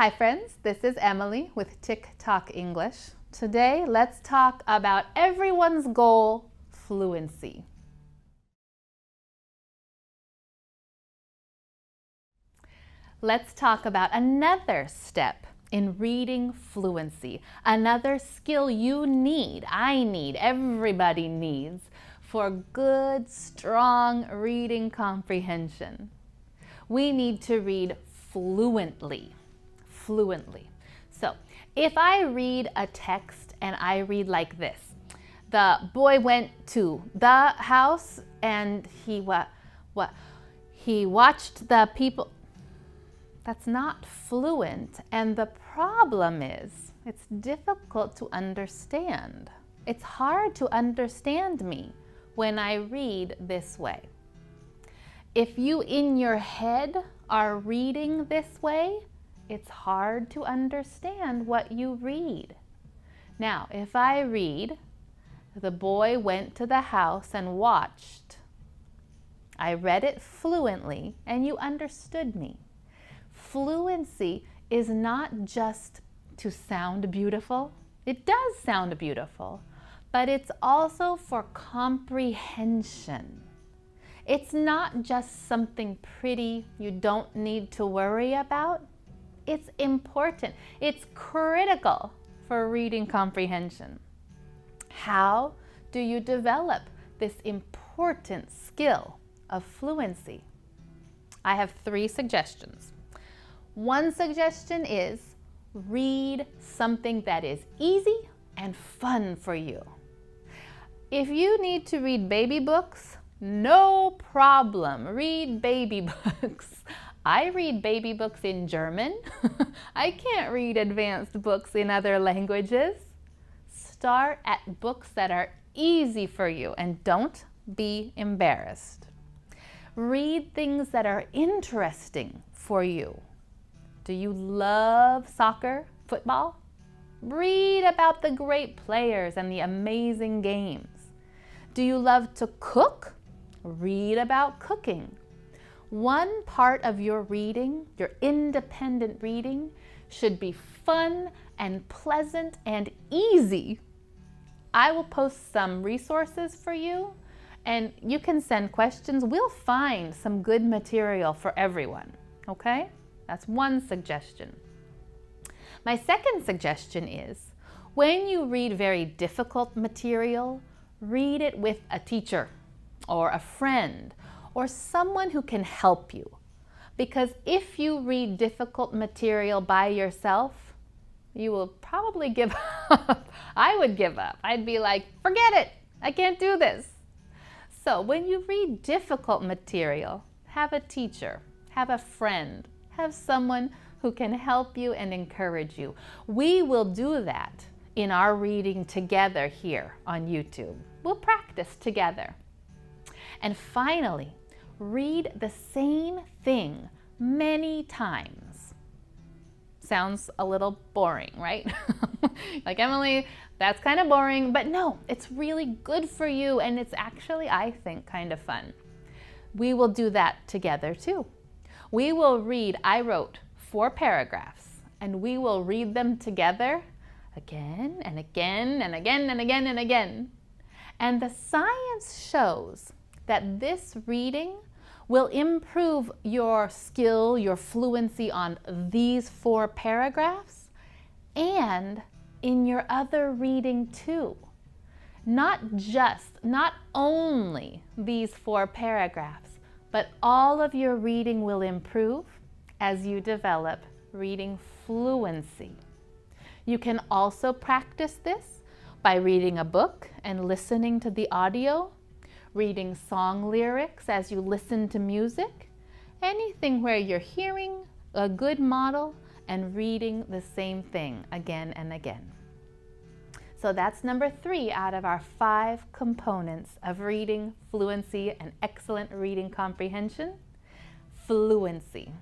Hi friends, this is Emily with TikTok English. Today, let's talk about everyone's goal, fluency. Let's talk about another step in reading fluency, another skill you need, I need, everybody needs for good, strong reading comprehension. We need to read fluently. So if I read a text and I read like this, the boy went to the house and he watched the people. That's not fluent, and the problem is it's difficult to understand. It's hard to understand me when I read this way. If you in your head are reading this way, it's hard to understand what you read. Now, if I read, the boy went to the house and watched, I read it fluently and you understood me. Fluency is not just to sound beautiful. It does sound beautiful, but it's also for comprehension. It's not just something pretty you don't need to worry about. It's important. It's critical for reading comprehension. How do you develop this important skill of fluency? I have 3 suggestions. One suggestion is read something that is easy and fun for you. If you need to read baby books, no problem. Read baby books. I read baby books in German. I can't read advanced books in other languages. Start at books that are easy for you and don't be embarrassed. Read things that are interesting for you. Do you love soccer, football? Read about the great players and the amazing games. Do you love to cook? Read about cooking. One part of your reading, your independent reading, should be fun and pleasant and easy. I will post some resources for you and you can send questions. We'll find some good material for everyone, okay? That's one suggestion. My second suggestion is when you read very difficult material, read it with a teacher or a friend or someone who can help you. Because if you read difficult material by yourself, you will probably give up. I would give up. I'd be like, forget it, I can't do this. So when you read difficult material, have a teacher, have a friend, have someone who can help you and encourage you. We will do that in our reading together here on YouTube. We'll practice together. And finally, read the same thing many times. Sounds a little boring, right? Like, Emily, that's kind of boring, but no, it's really good for you and it's actually, I think, kind of fun. We will do that together too. We will read, I wrote 4 paragraphs, and we will read them together again and again and again and again and again. And the science shows that this reading will improve your skill, your fluency on these 4 paragraphs and in your other reading too. Not only these 4 paragraphs, but all of your reading will improve as you develop reading fluency. You can also practice this by reading a book and listening to the audio, reading song lyrics as you listen to music, anything where you're hearing a good model and reading the same thing again and again. So that's number 3 out of our 5 components of reading fluency and excellent reading comprehension. Fluency.